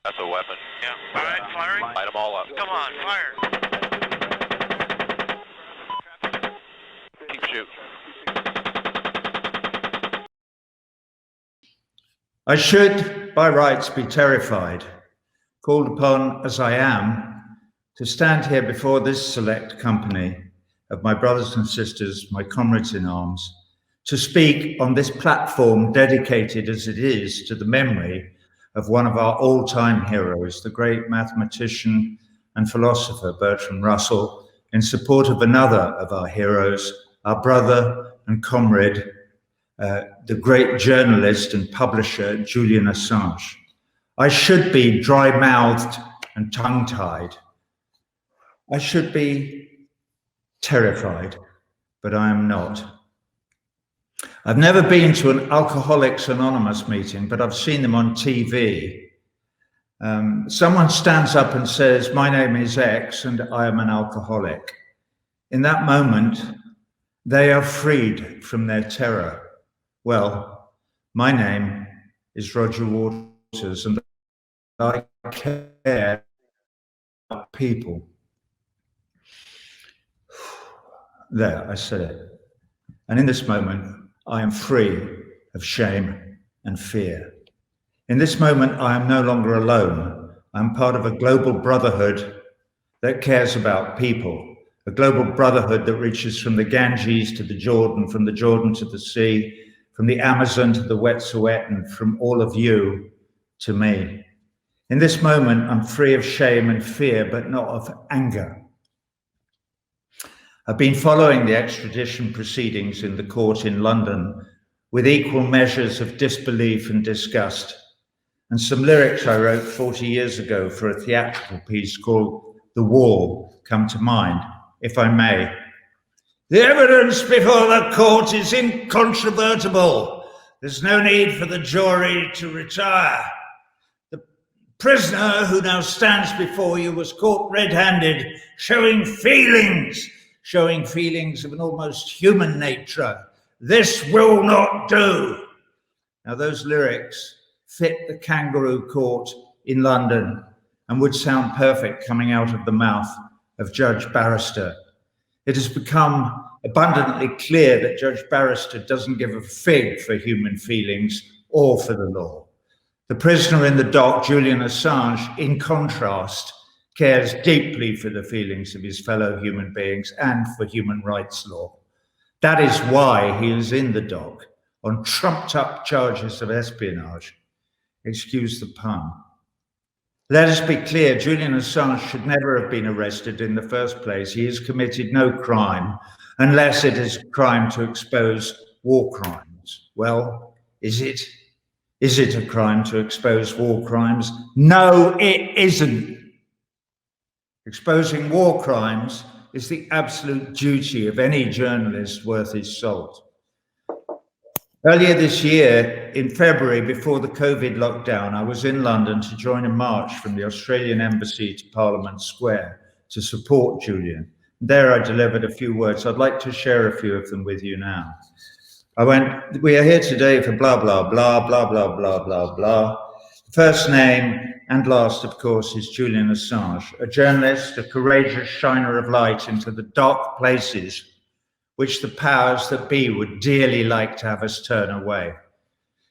That's a weapon. Yeah. All right, firing. Light them all up. Come on, fire. Keep shooting. I should, by rights, be terrified, called upon as I am to stand here before this select company of my brothers and sisters, my comrades in arms, to speak on this platform dedicated as it is to the memory of one of our all-time heroes, the great mathematician and philosopher Bertrand Russell, in support of another of our heroes, our brother and comrade, the great journalist and publisher Julian Assange. I should be dry-mouthed and tongue-tied. I should be terrified, but I am not. I've never been to an Alcoholics Anonymous meeting, but I've seen them on TV. Someone stands up and says, "My name is X and I am an alcoholic." In that moment, they are freed from their terror. Well, my name is Roger Waters and I care about people. There, I said it. And in this moment, I am free of shame and fear. In this moment, I am no longer alone. I'm part of a global brotherhood that cares about people, a global brotherhood that reaches from the Ganges to the Jordan, from the Jordan to the sea, from the Amazon to the Wet'suwet'en, from all of you to me. In this moment, I'm free of shame and fear, but not of anger. I've been following the extradition proceedings in the court in London with equal measures of disbelief and disgust. And some lyrics I wrote 40 years ago for a theatrical piece called "The Wall" come to mind, if I may. The evidence before the court is incontrovertible. There's no need for the jury to retire. The prisoner who now stands before you was caught red-handed, showing feelings of an almost human nature. This will not do. Now, those lyrics fit the kangaroo court in London and would sound perfect coming out of the mouth of Judge Barrister. It has become abundantly clear that Judge Barrister doesn't give a fig for human feelings or for the law. The prisoner in the dock, Julian Assange, in contrast, cares deeply for the feelings of his fellow human beings and for human rights law. That is why he is in the dock on trumped up charges of espionage. Excuse the pun. Let us be clear, Julian Assange should never have been arrested in the first place. He has committed no crime unless it is a crime to expose war crimes. Well, is it? Is it a crime to expose war crimes? No, it isn't. Exposing war crimes is the absolute duty of any journalist worth his salt. Earlier this year, in February, before the COVID lockdown, I was in London to join a march from the Australian Embassy to Parliament Square to support Julian. There I delivered a few words. I'd like to share a few of them with you now. I went, "We are here today for blah, blah, blah, blah, blah, blah, blah, blah. First name and last, of course, is Julian Assange, a journalist, a courageous shiner of light into the dark places which the powers that be would dearly like to have us turn away.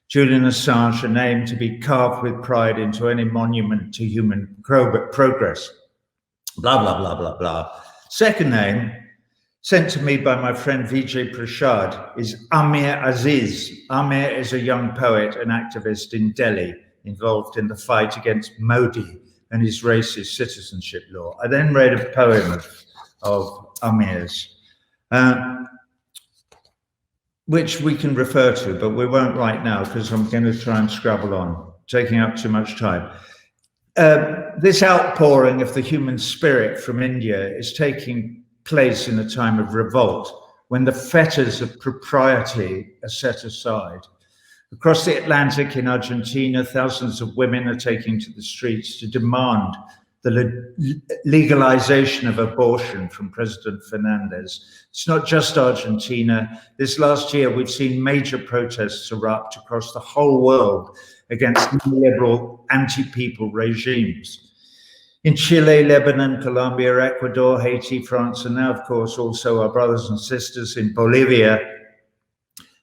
Julian Assange, a name to be carved with pride into any monument to human progress. Blah, blah, blah, blah, blah. Second name, sent to me by my friend Vijay Prashad, is Amir Aziz. Amir is a young poet and activist in Delhi, involved in the fight against Modi and his racist citizenship law. I then read a poem of Amir's, which we can refer to, but we won't right now because I'm going to try and scrabble on, taking up too much time. This outpouring of the human spirit from India is taking place in a time of revolt, when the fetters of propriety are set aside. Across the Atlantic in Argentina, thousands of women are taking to the streets to demand the legalization of abortion from President Fernandez. It's not just Argentina. This last year, we've seen major protests erupt across the whole world against neoliberal, anti-people regimes. In Chile, Lebanon, Colombia, Ecuador, Haiti, France, and now, of course, also our brothers and sisters in Bolivia,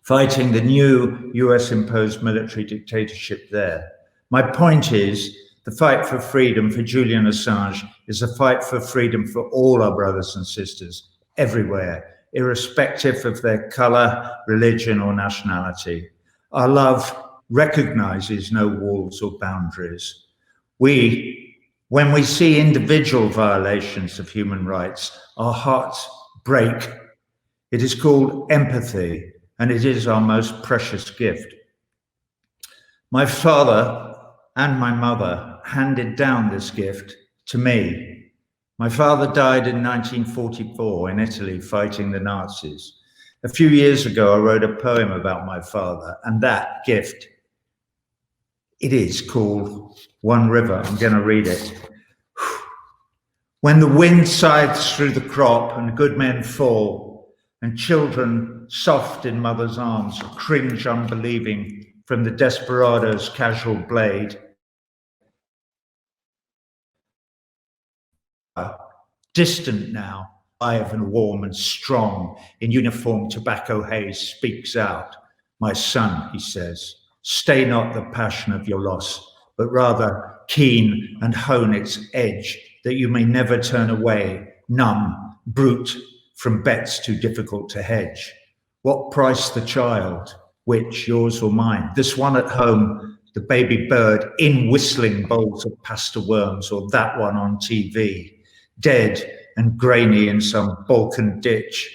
fighting the new US-imposed military dictatorship there. My point is, the fight for freedom for Julian Assange is a fight for freedom for all our brothers and sisters everywhere, irrespective of their color, religion, or nationality. Our love recognizes no walls or boundaries. When we see individual violations of human rights, our hearts break. It is called empathy, and it is our most precious gift. My father and my mother handed down this gift to me. My father died in 1944 in Italy fighting the Nazis. A few years ago, I wrote a poem about my father and that gift. It is called One River. I'm going to read it. When the wind scythes through the crop and good men fall, and children soft in mother's arms cringe unbelieving from the desperado's casual blade, distant now, alive and warm and strong, in uniform tobacco haze, speaks out. My son, he says, stay not the passion of your loss, but rather keen and hone its edge, that you may never turn away, numb, brute, from bets too difficult to hedge. What price the child, which, yours or mine? This one at home, the baby bird in whistling bowls of pasta worms, or that one on TV, dead and grainy in some Balkan ditch.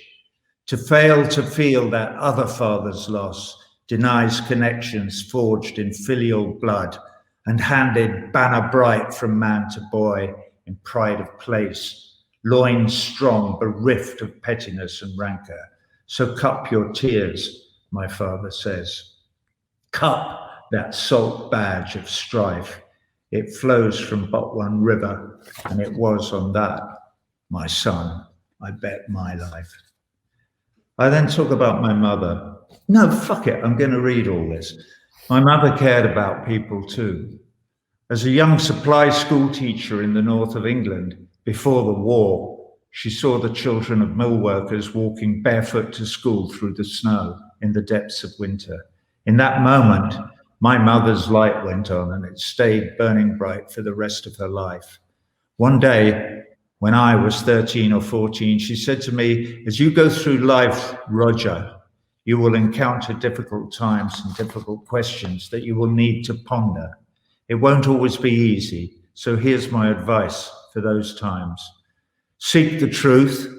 To fail to feel that other father's loss denies connections forged in filial blood and handed banner bright from man to boy in pride of place, loin strong, bereft of pettiness and rancor. So cup your tears, my father says. Cup that salt badge of strife. It flows from but one river, and it was on that, my son, I bet my life. I then talk about my mother. No, fuck it, I'm going to read all this. My mother cared about people too. As a young supply school teacher in the north of England, before the war, she saw the children of mill workers walking barefoot to school through the snow in the depths of winter. In that moment, my mother's light went on and it stayed burning bright for the rest of her life. One day, when I was 13 or 14, she said to me, as you go through life, Roger, you will encounter difficult times and difficult questions that you will need to ponder. It won't always be easy, so here's my advice for those times. Seek the truth,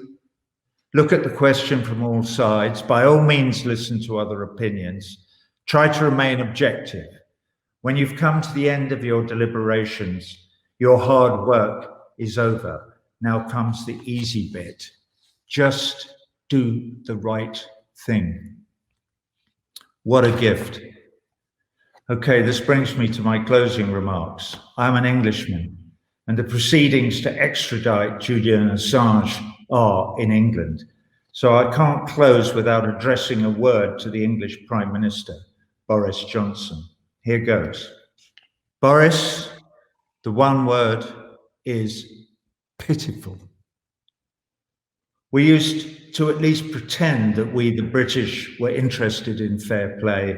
look at the question from all sides, by all means listen to other opinions, try to remain objective. When you've come to the end of your deliberations, your hard work is over. Now comes the easy bit. Just do the right thing. What a gift. Okay, this brings me to my closing remarks. I'm an Englishman, and the proceedings to extradite Julian Assange are in England. So I can't close without addressing a word to the English Prime Minister, Boris Johnson. Here goes. Boris, the one word is pitiful. We used to at least pretend that we, the British, were interested in fair play,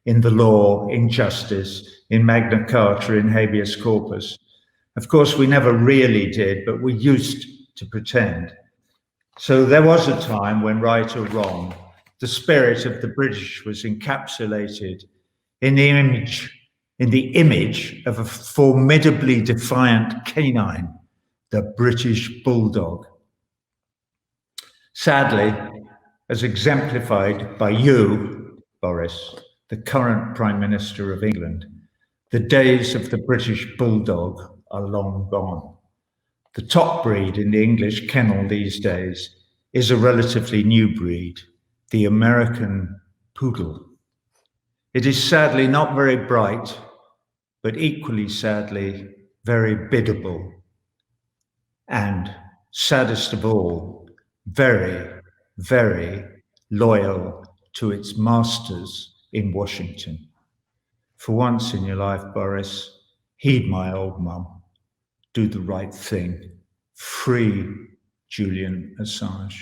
in the law, in justice, in Magna Carta, in habeas corpus. Of course, we never really did, but we used to pretend. So there was a time when, right or wrong, the spirit of the British was encapsulated in the image of a formidably defiant canine, the British bulldog. Sadly, as exemplified by you, Boris, the current Prime Minister of England, the days of the British bulldog are long gone. The top breed in the English kennel these days is a relatively new breed, the American poodle. It is sadly not very bright, but equally sadly very biddable. and saddest of all, very, very loyal to its masters in Washington. For once in your life, Boris, heed my old mum. Do the right thing. Free Julian Assange.